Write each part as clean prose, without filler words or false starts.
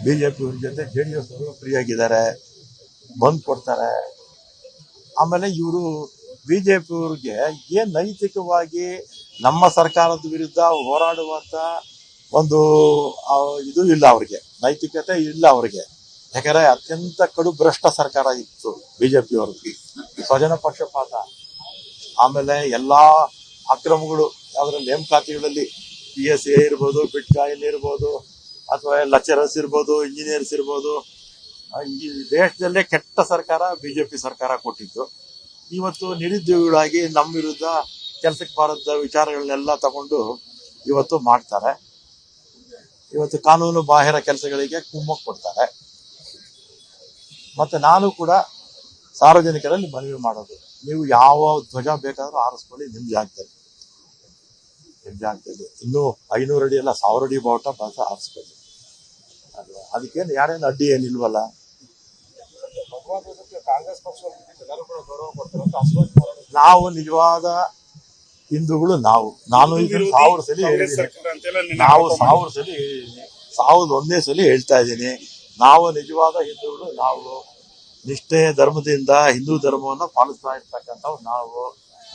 BJP ಅವ್ರ ಜೊತೆ JDS ಅವರು ಫ್ರೀ ಆಗಿದ್ದಾರೆ, ಬಂದ್ ಕೊಡ್ತಾರೆ. ಆಮೇಲೆ ಇವರು ಬಿಜೆಪಿ ಅವ್ರಿಗೆ ಏನ್ ನೈತಿಕವಾಗಿ ನಮ್ಮ ಸರ್ಕಾರದ ವಿರುದ್ಧ ಹೋರಾಡುವಂತ ಒಂದು ಇದು ಇಲ್ಲ, ಅವ್ರಿಗೆ ನೈತಿಕತೆ ಇಲ್ಲ ಅವ್ರಿಗೆ. ಯಾಕಂದ್ರೆ ಅತ್ಯಂತ ಕಡು ಭ್ರಷ್ಟ ಸರ್ಕಾರ ಇತ್ತು ಬಿಜೆಪಿ ಅವ್ರದ್ದು. ಸ್ವಜನ ಪಕ್ಷಪಾತ, ಆಮೇಲೆ ಎಲ್ಲಾ ಅಕ್ರಮಗಳು, ಯಾವ್ದ್ರ ನೇಮಕಾತಿಗಳಲ್ಲಿ PSA ಇರ್ಬೋದು, ಬಿಟ್ಕಾಯಿನ್ ಇರ್ಬೋದು, ಅಥವಾ ಲೆಕ್ಚರರ್ಸ್ ಇರ್ಬೋದು, ಇಂಜಿನಿಯರ್ಸ್ ಇರ್ಬೋದು, ಈ ದೇಶದಲ್ಲೇ ಕೆಟ್ಟ ಸರ್ಕಾರ ಬಿಜೆಪಿ ಸರ್ಕಾರ ಕೊಟ್ಟಿತ್ತು. ಇವತ್ತು ನಿರುದ್ಯೋಗಿಗಳಾಗಿ ನಮ್ಮ ವಿರುದ್ಧ ಕೆಲಸಕ್ಕೆ ಬಾರದ ವಿಚಾರಗಳನ್ನೆಲ್ಲ ತಗೊಂಡು ಇವತ್ತು ಮಾಡ್ತಾರೆ. ಇವತ್ತು ಕಾನೂನು ಬಾಹಿರ ಕೆಲಸಗಳಿಗೆ ಕುಮ್ಮಕ್ಕು ಕೊಡ್ತಾರೆ. ಮತ್ತೆ ನಾನು ಕೂಡ ಸಾರ್ವಜನಿಕರಲ್ಲಿ ಮನವಿ ಮಾಡೋದು, ನೀವು ಯಾವ ಧ್ವಜ ಬೇಕಾದ್ರೂ ಆರಿಸ್ಕೊಳ್ಳಿ, ನಿಮ್ ಜಾಗದಲ್ಲಿ ಇನ್ನು 500 ಅಡಿ ಅಲ್ಲ 1000 ಅಡಿ ಬಾವುಟ ಬಸ ಆರಿಸ್ಕೊಳ್ಳಿ. ಅದಕ್ಕೇನು ಯಾರೇನು ಅಡ್ಡಿ ಏನಿಲ್ವಲ್ಲ. ನಾವು ನಿಜವಾದ ಹಿಂದೂಗಳು, ನಾನು ಇದನ್ನು 1000 ಸಲ ಹೇಳಿದ್ದೀನಿ, 1001ನೇ ಸಲ ಹೇಳ್ತಾ ಇದ್ದೀನಿ. ನಾವು ನಿಜವಾದ ಹಿಂದೂಗಳು, ನಾವು ನಿಷ್ಠೆ ಧರ್ಮದಿಂದ ಹಿಂದೂ ಧರ್ಮವನ್ನ ಪಾಲಿಸ್ತಾ ಇರ್ತಕ್ಕಂಥವ್ರು ನಾವು.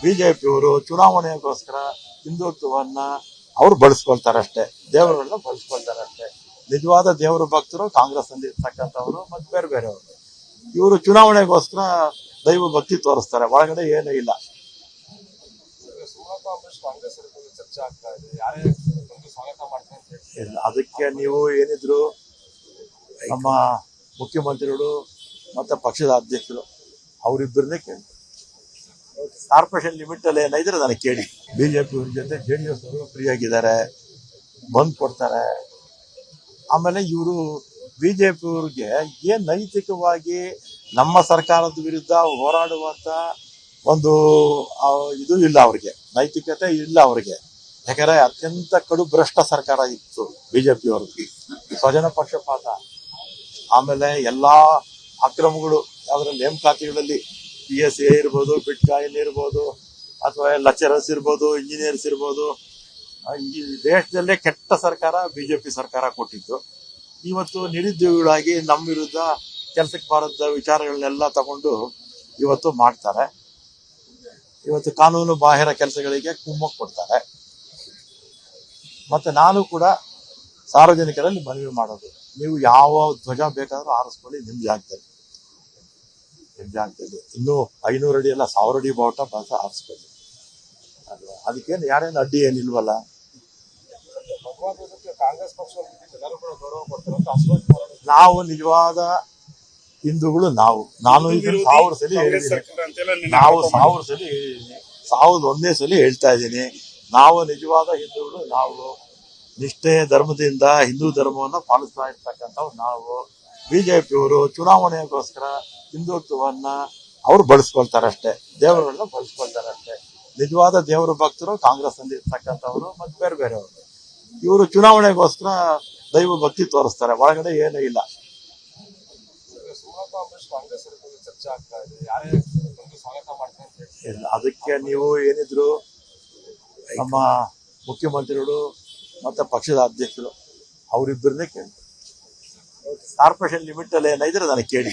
ಬಿಜೆಪಿಯವರು ಚುನಾವಣೆಗೋಸ್ಕರ ಹಿಂದುತ್ವವನ್ನ ಅವ್ರು ಬಳಸ್ಕೊಳ್ತಾರೆ ಅಷ್ಟೇ, ದೇವರುಗಳನ್ನ ಬಳಸ್ಕೊಳ್ತಾರೆ ಅಷ್ಟೇ. ನಿಜವಾದ ದೇವರ ಭಕ್ತರು ಕಾಂಗ್ರೆಸ್ ನಲ್ಲಿ ಇರ್ತಕ್ಕಂಥವ್ರು ಮತ್ತೆ ಬೇರೆ ಬೇರೆಯವರು. ಇವರು ಚುನಾವಣೆಗೋಸ್ಕರ ದೈವ ಭಕ್ತಿ ತೋರಿಸ್ತಾರೆ, ಒಳಗಡೆ ಏನೂ ಇಲ್ಲ. ಅದಕ್ಕೆ ನೀವು ಏನಿದ್ರು ನಮ್ಮ ಮುಖ್ಯಮಂತ್ರಿಗಳು ಮತ್ತೆ ಪಕ್ಷದ ಅಧ್ಯಕ್ಷರು ಅವರಿಬ್ಬರನ್ನೇ ಕೇಳಿ, ಕಾರ್ಪೊರೇಷನ್ ಲಿಮಿಟ್ ಅಲ್ಲಿ ಏನಿದ್ರೆ ನನಗೆ ಕೇಳಿ. ಬಿಜೆಪಿ ಅವ್ರ ಜೊತೆ JDS ಅವರು ಫ್ರೀ ಆಗಿದ್ದಾರೆ, ಬಂದ್ ಕೊಡ್ತಾರೆ. ಆಮೇಲೆ ಇವರು ಬಿಜೆಪಿ ಅವ್ರಿಗೆ ಏನ್ ನೈತಿಕವಾಗಿ ನಮ್ಮ ಸರ್ಕಾರದ ವಿರುದ್ಧ ಹೋರಾಡುವಂತ ಒಂದು ಇದು ಇಲ್ಲ, ಅವ್ರಿಗೆ ನೈತಿಕತೆ ಇಲ್ಲ ಅವ್ರಿಗೆ. ಯಾಕಂದ್ರೆ ಅತ್ಯಂತ ಕಡು ಭ್ರಷ್ಟ ಸರ್ಕಾರ ಇತ್ತು ಬಿಜೆಪಿ ಅವ್ರದ್ದು. ಸ್ವಜನ ಪಕ್ಷಪಾತ, ಆಮೇಲೆ ಎಲ್ಲಾ ಅಕ್ರಮಗಳು, ಯಾವ್ದ್ರ ನೇಮಕಾತಿಗಳಲ್ಲಿ PSA ಇರ್ಬೋದು, ಬಿಟ್ಕಾಯಿನ್ ಇರ್ಬೋದು, ಅಥವಾ ಲೆಕ್ಚರರ್ಸ್ ಇರ್ಬೋದು, ಇಂಜಿನಿಯರ್ಸ್ ಇರ್ಬೋದು, ಈ ದೇಶದಲ್ಲೇ ಕೆಟ್ಟ ಸರ್ಕಾರ ಬಿಜೆಪಿ ಸರ್ಕಾರ ಕೊಟ್ಟಿತ್ತು. ಇವತ್ತು ನಿರುದ್ಯೋಗಿಗಳಾಗಿ ನಮ್ಮ ವಿರುದ್ಧ ಕೆಲಸಕ್ಕೆ ಬಾರದ ವಿಚಾರಗಳನ್ನೆಲ್ಲ ತಗೊಂಡು ಇವತ್ತು ಮಾಡ್ತಾರೆ. ಇವತ್ತು ಕಾನೂನು ಬಾಹಿರ ಕೆಲಸಗಳಿಗೆ ಕುಮ್ಮಕ್ಕು ಕೊಡ್ತಾರೆ. ಮತ್ತೆ ನಾನು ಕೂಡ ಸಾರ್ವಜನಿಕರಲ್ಲಿ ಮನವಿ ಮಾಡೋದು, ನೀವು ಯಾವ ಧ್ವಜ ಬೇಕಾದ್ರೂ ಆರಿಸ್ಕೊಳ್ಳಿ, ನಿಮ್ ಜಾಗದಲ್ಲಿ ಇನ್ನು 500 ಅಡಿ ಅಲ್ಲ 1000 ಅಡಿ ಬಾವುಟ ಬಸ ಆರಿಸ್ಕೊಳ್ಳಿ. ಅದಕ್ಕೇನು ಯಾರೇನು ಅಡ್ಡಿ ಏನಿಲ್ವಲ್ಲ. ನಾವು ನಿಜವಾದ ಹಿಂದೂಗಳು, ನಾನು ಇದನ್ನು 1000 ಸಲ ಹೇಳಿದ್ದೀನಿ, 1001ನೇ ಸಲ ಹೇಳ್ತಾ ಇದ್ದೀನಿ. ನಾವು ನಿಜವಾದ ಹಿಂದೂಗಳು, ನಾವು ನಿಷ್ಠೆ ಧರ್ಮದಿಂದ ಹಿಂದೂ ಧರ್ಮವನ್ನ ಪಾಲಿಸ್ತಾ ಇರ್ತಕ್ಕಂಥವ್ರು ನಾವು. ಬಿಜೆಪಿಯವರು ಚುನಾವಣೆಗೋಸ್ಕರ ಹಿಂದುತ್ವವನ್ನ ಅವ್ರು ಬಳಸ್ಕೊಳ್ತಾರೆ ಅಷ್ಟೇ, ದೇವರುಗಳನ್ನ ಬಳಸ್ಕೊಳ್ತಾರೆ ಅಷ್ಟೇ. ನಿಜವಾದ ದೇವರ ಭಕ್ತರು ಕಾಂಗ್ರೆಸ್ ನಲ್ಲಿ ಇರ್ತಕ್ಕಂಥವ್ರು ಮತ್ತೆ ಬೇರೆ ಬೇರೆಯವರು. ಇವರು ಚುನಾವಣೆಗೋಸ್ಕರ ದೈವ ಭಕ್ತಿ ತೋರಿಸ್ತಾರೆ, ಒಳಗಡೆ ಏನೂ ಇಲ್ಲ. ಅದಕ್ಕೆ ನೀವು ಏನಿದ್ರು ನಮ್ಮ ಮುಖ್ಯಮಂತ್ರಿಗಳು ಮತ್ತೆ ಪಕ್ಷದ ಅಧ್ಯಕ್ಷರು ಅವರಿಬ್ಬರನ್ನೇ ಕೇಳಿ, ಕಾರ್ಪೊರೇಷನ್ ಲಿಮಿಟ್ ಅಲ್ಲಿ ಏನಿದ್ರೆ ನನಗೆ ಕೇಳಿ.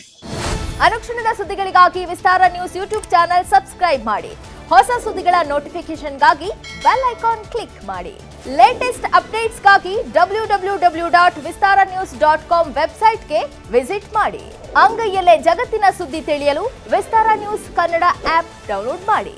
ಅನುಕ್ಷಣದ ಸುದ್ದಿಗಳಿಗಾಗಿ ವಿಸ್ತಾರ ನ್ಯೂಸ್ ಯೂಟ್ಯೂಬ್ ಚಾನೆಲ್ ಸಬ್ಸ್ಕ್ರೈಬ್ ಮಾಡಿ. ಹೊಸ ಸುದ್ದಿಗಳ ನೋಟಿಫಿಕೇಶನ್ಗಾಗಿ ಬೆಲ್ ಐಕಾನ್ ಕ್ಲಿಕ್ ಮಾಡಿ. ಲೇಟೆಸ್ಟ್ ಅಪ್ಡೇಟ್ಸ್ಗಾಗಿ www.vistaranews.com ವೆಬ್ಸೈಟ್ಗೆ ವಿಸಿಟ್ ಮಾಡಿ. ಅಂಗೈಯಲ್ಲೇ ಜಗತ್ತಿನ ಸುದ್ದಿ ತಿಳಿಯಲು ವಿಸ್ತಾರ ನ್ಯೂಸ್ ಕನ್ನಡ ಆಪ್ ಡೌನ್ಲೋಡ್ ಮಾಡಿ.